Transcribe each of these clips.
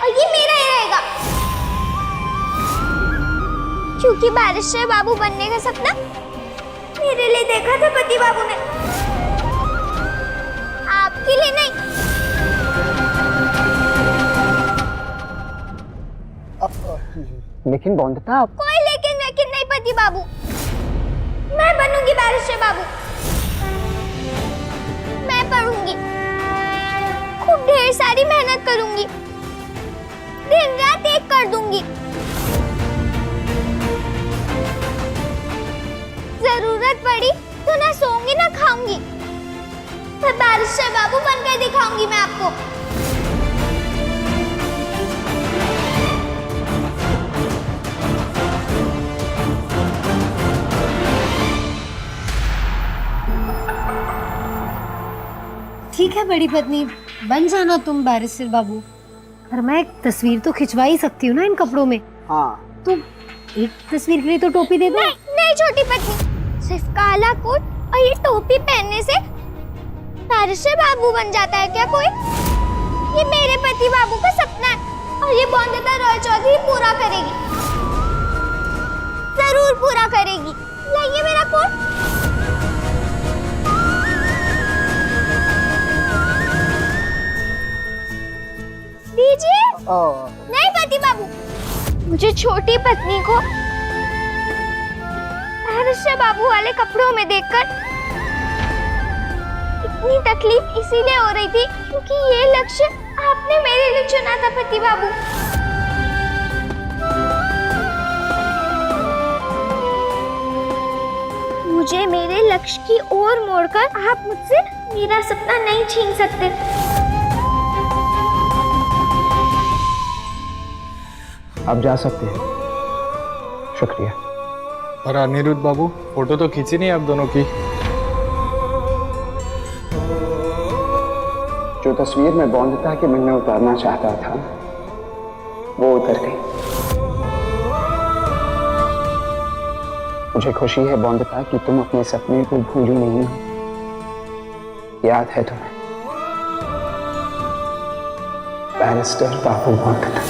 और ये मेरा ही रहेगा, क्योंकि बारिशर बाबू बनने का सपना मेरे लिए देखा था पति बाबू ने, आपके लिए नहीं। लेकिन बॉन्दिता, कोई लेकिन वेकिन नहीं पति बाबू, मैं बनूंगी बारिशर बाबू। मैं पढ़ूंगी, खूब ढेर सारी मेहनत करूंगी, दिन रात एक कर दूंगी, जरूरत पड़ी तो ना सोऊंगी ना खाऊंगी, पर बारिशर बाबू बनकर दिखाऊंगी मैं आपको। ठीक है बड़ी पत्नी, बन जाना तुम बारिशर बाबू। पर मैं एक तस्वीर तो खिंचवा ही सकती हूँ ना इन कपड़ों में। हाँ तो एक तस्वीर के लिए तो टोपी दे दो। नहीं, नहीं छोटी पत्नी, सिर्फ काला कोट और ये टोपी पहनने से बारिशर बाबू बन जाता है क्या कोई? ये मेरे पति बाबू का सपना है और ये बॉन्दिता रॉय चौधरी पूरा करेगी, जरूर पूरा करेगी। लाइए मेरा कोट। दीजिए। नहीं पति बाबू, मुझे छोटी पत्नी को बारिशर बाबू वाले कपड़ों में देखकर इतनी तकलीफ इसीलिए हो रही थी क्योंकि ये लक्ष्य आपने मेरे लिए चुना था पति बाबू। मुझे मेरे लक्ष्य की ओर मोड़कर आप मुझसे मेरा सपना नहीं छीन सकते। आप जा सकते हैं, शुक्रिया। और अनिरुद्ध बाबू, फोटो तो खींची नहीं आप दोनों की? जो तस्वीर मैं बॉन्दिता के मन में उतारना चाहता था वो उतर गई। मुझे खुशी है बॉन्दिता कि तुम अपने सपने को भूली नहीं हो। याद है तुम्हें बैरिस्टर बाबू बॉन्दिता।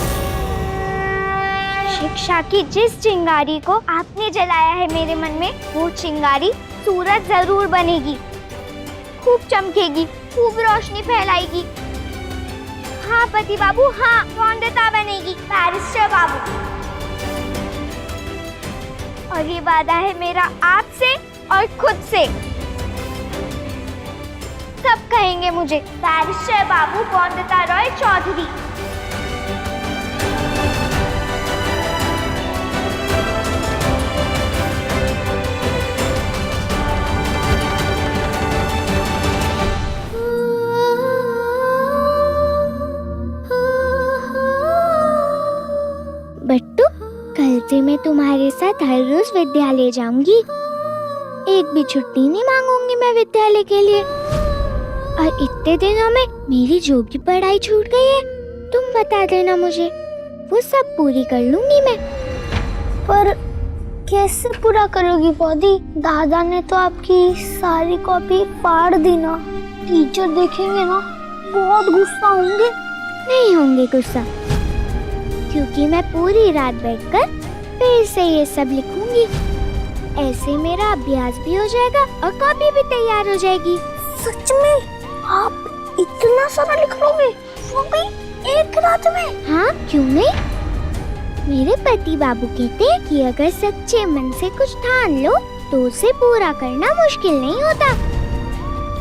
शिक्षा की जिस चिंगारी को आपने जलाया है मेरे मन में, वो चिंगारी सूरज जरूर बनेगी, खूब चमकेगी, खूब रोशनी फैलाएगी। हाँ पति बाबू, हाँ, बॉन्दिता बनेगी बारिशर बाबू। और ये वादा है मेरा आपसे और खुद से। सब कहेंगे मुझे बारिशर बाबू बॉन्दिता रॉय चौधरी। बट्टू, कल से मैं तुम्हारे साथ हर रोज विद्यालय जाऊंगी। एक भी छुट्टी नहीं मांगूंगी मैं विद्यालय के लिए। और इतने दिनों में मेरी जो भी पढ़ाई छूट गई है तुम बता देना मुझे, वो सब पूरी कर लूंगी मैं। पर कैसे पूरा करोगी पौधी? दादा ने तो आपकी सारी कॉपी फाड़ दी ना। टीचर देखेंगे ना, बहुत गुस्सा होंगे। नहीं होंगे गुस्सा, क्योंकि मैं पूरी रात बैठकर फिर से ये सब लिखूंगी। ऐसे मेरा अभ्यास भी हो जाएगा और कॉपी भी तैयार हो जाएगी। सच में आप इतना सारा लिख लोगे, वो भी एक रात में? हाँ, क्यों नहीं। मेरे पति बाबू कहते हैं कि अगर सच्चे मन से कुछ ठान लो तो उसे पूरा करना मुश्किल नहीं होता।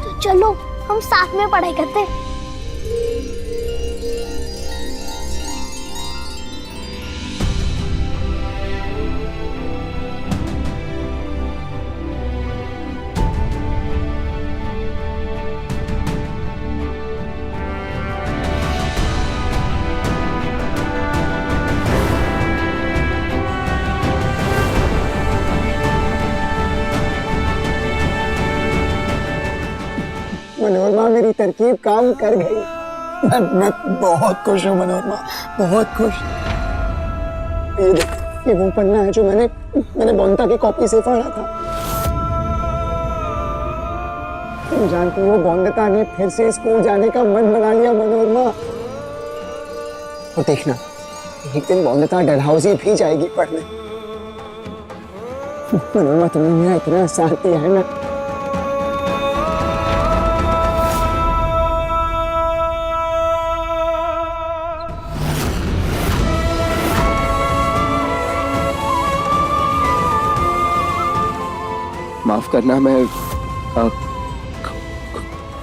तो चलो हम साथ में पढ़ाई करते हैं। मनोरमा, मेरी तरकीब काम कर गई। मैं बहुत खुश हूँ मनोरमा, बहुत खुश। ये देख, ये वो पन्ना है जो मैंने बॉन्दिता की कॉपी से फाड़ा था। तुम जानती हो बॉन्दिता ने फिर से स्कूल जाने का मन बना लिया मनोरमा। और देखना एक दिन बोंदता डलहौजी भी जाएगी पढ़ने। मनोरमा तुमने मेरा इतना साथ दिया है ना। माफ करना, मैं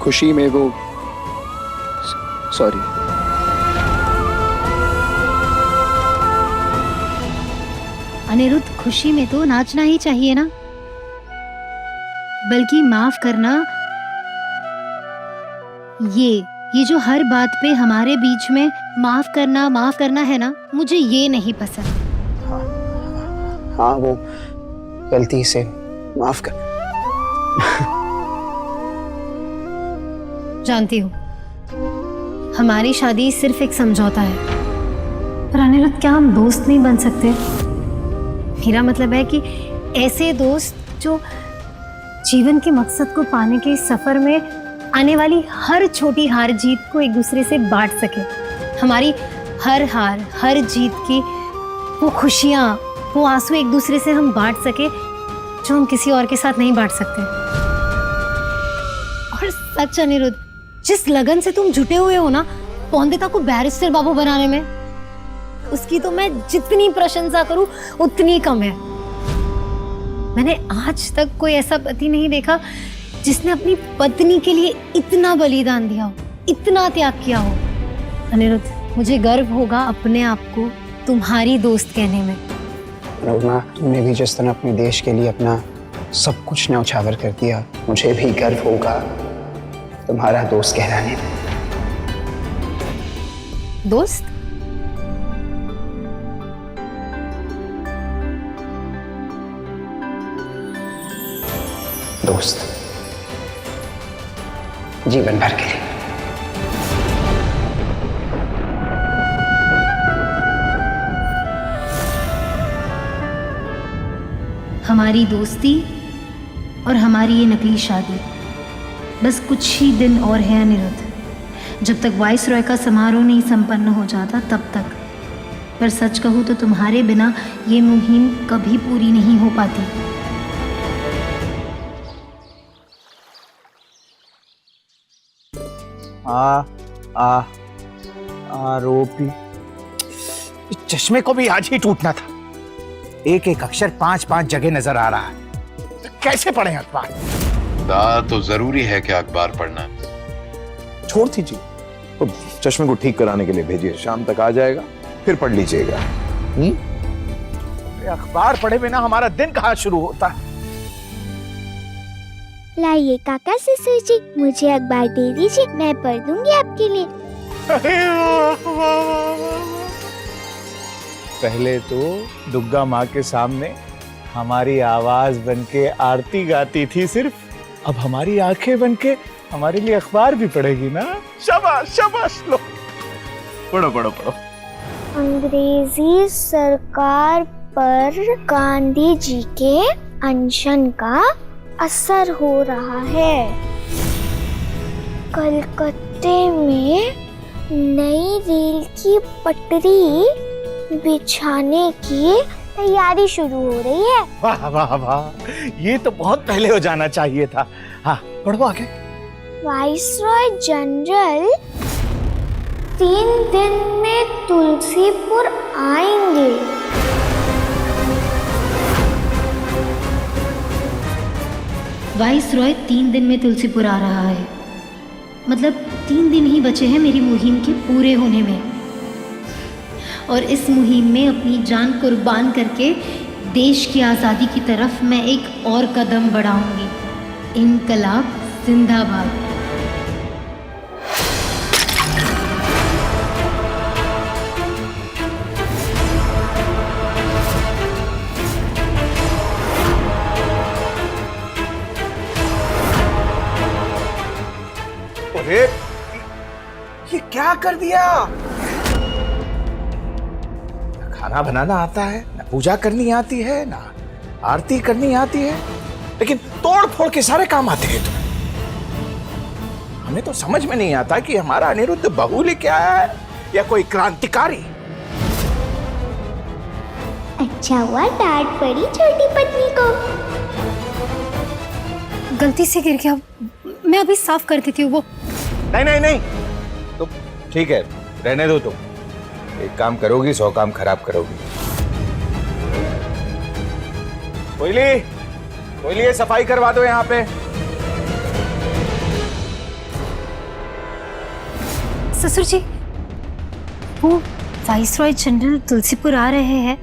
खुशी में वो सॉरी। अनिरुद्ध, खुशी में तो नाचना ही चाहिए ना, बल्कि माफ करना, ये जो हर बात पे हमारे बीच में माफ करना है ना, मुझे ये नहीं पसंद। हाँ वो गलती से माफ कर। जानती हूँ हमारी शादी सिर्फ एक समझौता है, पर अनिरुद्ध क्या हम दोस्त नहीं बन सकते? मेरा मतलब है कि ऐसे दोस्त जो जीवन के मकसद को पाने के इस सफर में आने वाली हर छोटी हार जीत को एक दूसरे से बांट सके। हमारी हर हार हर जीत की वो खुशियाँ, वो आंसू एक दूसरे से हम बांट सके, जो हम किसी और के साथ नहीं बांट सकते। और सच अनिरुद्ध, जिस लगन से तुम जुटे हुए हो ना पौंदिता को बैरिस्टर बाबू बनाने में, उसकी तो मैं जितनी प्रशंसा करूं उतनी कम है। मैंने आज तक कोई ऐसा पति नहीं देखा जिसने अपनी पत्नी के लिए इतना बलिदान दिया हो, इतना त्याग किया हो। अनिरुद्ध, मुझे गर्व होगा अपने आप को तुम्हारी दोस्त कहने में। मनोरमा, तुमने भी जिस तरह अपने देश के लिए अपना सब कुछ न्यौछावर कर दिया, मुझे भी गर्व होगा तुम्हारा दोस्त कहलाने में। दोस्त? दोस्त जीवन भर के लिए। हमारी दोस्ती और हमारी ये नकली शादी बस कुछ ही दिन और है अनिरुद्ध। जब तक वाइसरॉय का समारोह नहीं संपन्न हो जाता तब तक। पर सच कहूँ तो तुम्हारे बिना ये मुहिम कभी पूरी नहीं हो पाती। आरोपी। इस चश्मे को भी आज ही टूटना था। एक एक अक्षर 5-5 जगह नजर आ रहा है। कैसे पढ़ें अखबार? तो जरूरी है कि अखबार पढ़ना। छोड़ दीजिए, तो चश्मे को ठीक कराने के लिए भेजिए, शाम तक आ जाएगा, फिर पढ़ लीजिएगा। अखबार पढ़े बिना हमारा दिन कहाँ शुरू होता है? लाइए काका ससुर जी, मुझे अखबार दे दीजिए, मैं पढ़ दूंगी आपके लिए। पहले तो दुर्गा माँ के सामने हमारी आवाज बनके आरती गाती थी सिर्फ, अब हमारी आंखें बनके हमारे लिए अखबार भी पढ़ेगी ना। शाबाश शाबाश, लो पढ़ो पढ़ो पढ़ो। अंग्रेजी सरकार पर गांधी जी के अनशन का असर हो रहा है। कलकत्ते में नई रेल की पटरी बिछाने की तैयारी शुरू हो रही है। वाह वाह वाह, ये तो बहुत पहले हो जाना चाहिए था। हाँ पढ़ो आगे। वाइसरॉय जनरल 3 दिन में तुलसीपुर आएंगे। वाइसरॉय 3 दिन में तुलसीपुर आ रहा है, मतलब 3 दिन ही बचे हैं मेरी मुहिम के पूरे होने में। और इस मुहिम में अपनी जान कुर्बान करके देश की आज़ादी की तरफ मैं एक और कदम बढ़ाऊंगी। इनकलाब जिंदाबाद। अरे ये क्या कर दिया? खाना बनाना आता है ना, पूजा करनी आती है ना, आरती करनी आती है, लेकिन तोड़ फोड़ के सारे काम आते हैं तुम्हें। हमें तो समझ में नहीं आता कि हमारा अनिरुद्ध बहू लेके आया है या कोई क्रांतिकारी? अच्छा हुआ डांट पड़ी छोटी पत्नी को। गलती से गिर गया, मैं अभी साफ कर देती हूँ वो। नहीं नहीं नहीं, तो ठीक है, रहने दो तुम। एक काम करोगी 100 काम खराब करोगी। कोयली, कोयली ये सफाई करवा दो यहाँ पे। ससुर जी, वो वाइसरॉय जनरल तुलसीपुर आ रहे हैं,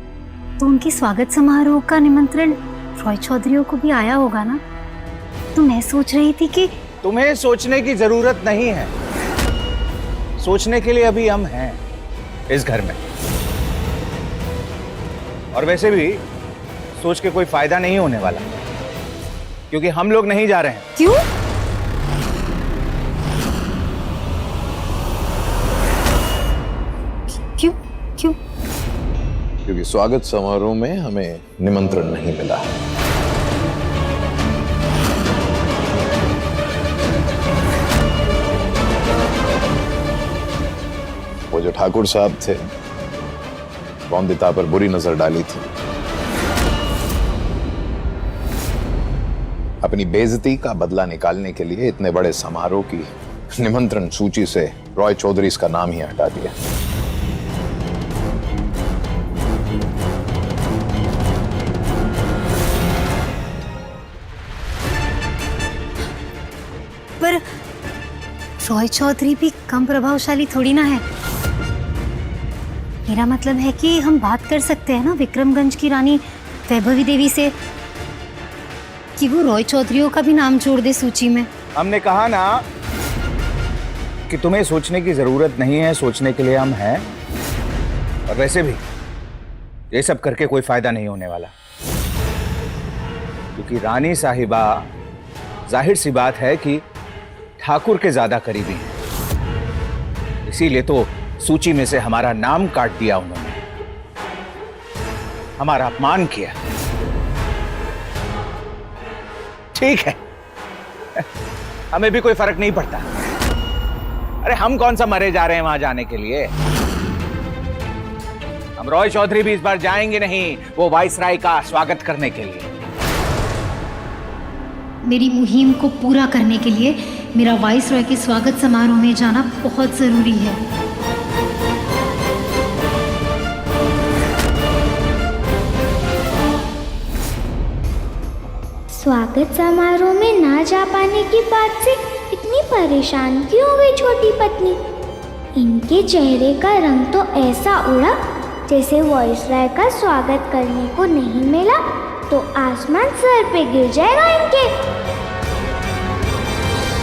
तो उनके स्वागत समारोह का निमंत्रण रॉय चौधरियों को भी आया होगा ना। तो मैं सोच रही थी कि तुम्हें सोचने की जरूरत नहीं है। सोचने के लिए अभी हम हैं इस घर में। और वैसे भी सोच के कोई फायदा नहीं होने वाला, क्योंकि हम लोग नहीं जा रहे हैं। क्यों? क्यों क्यों? क्योंकि स्वागत समारोह में हमें निमंत्रण नहीं मिला है। वो जो ठाकुर साहब थे, बौंदिता पर बुरी नजर डाली थी। अपनी बेइज्जती का बदला निकालने के लिए इतने बड़े समारोह की निमंत्रण सूची से रॉय चौधरी का नाम ही हटा दिया। पर रॉय चौधरी भी कम प्रभावशाली थोड़ी ना है। मेरा मतलब है कि हम बात कर सकते हैं ना विक्रमगंज की रानी वैभवी देवी से कि वो रॉय चौधरियों का भी नाम जोड़ दे सूची में। हमने कहा ना कि तुम्हें सोचने की जरूरत नहीं है, सोचने के लिए हम हैं। और वैसे भी ये सब करके कोई फायदा नहीं होने वाला, क्योंकि रानी साहिबा जाहिर सी बात है कि ठाकुर के ज्यादा करीबी हैं। इसीलिए तो सूची में से हमारा नाम काट दिया उन्होंने, हमारा अपमान किया। ठीक है, हमें भी कोई फर्क नहीं पड़ता। अरे हम कौन सा मरे जा रहे हैं वहां जाने के लिए। हम रॉय चौधरी भी इस बार जाएंगे नहीं, वो वाइसराय का स्वागत करने के लिए। मेरी मुहिम को पूरा करने के लिए मेरा वाइसरॉय के स्वागत समारोह में जाना बहुत जरूरी है। स्वागत समारोह में ना जा पाने की बात से इतनी परेशान क्यों हो गई छोटी पत्नी? इनके चेहरे का रंग तो ऐसा उड़ा जैसे वाइसरॉय का स्वागत करने को नहीं मिला तो आसमान सर पे गिर जाएगा इनके।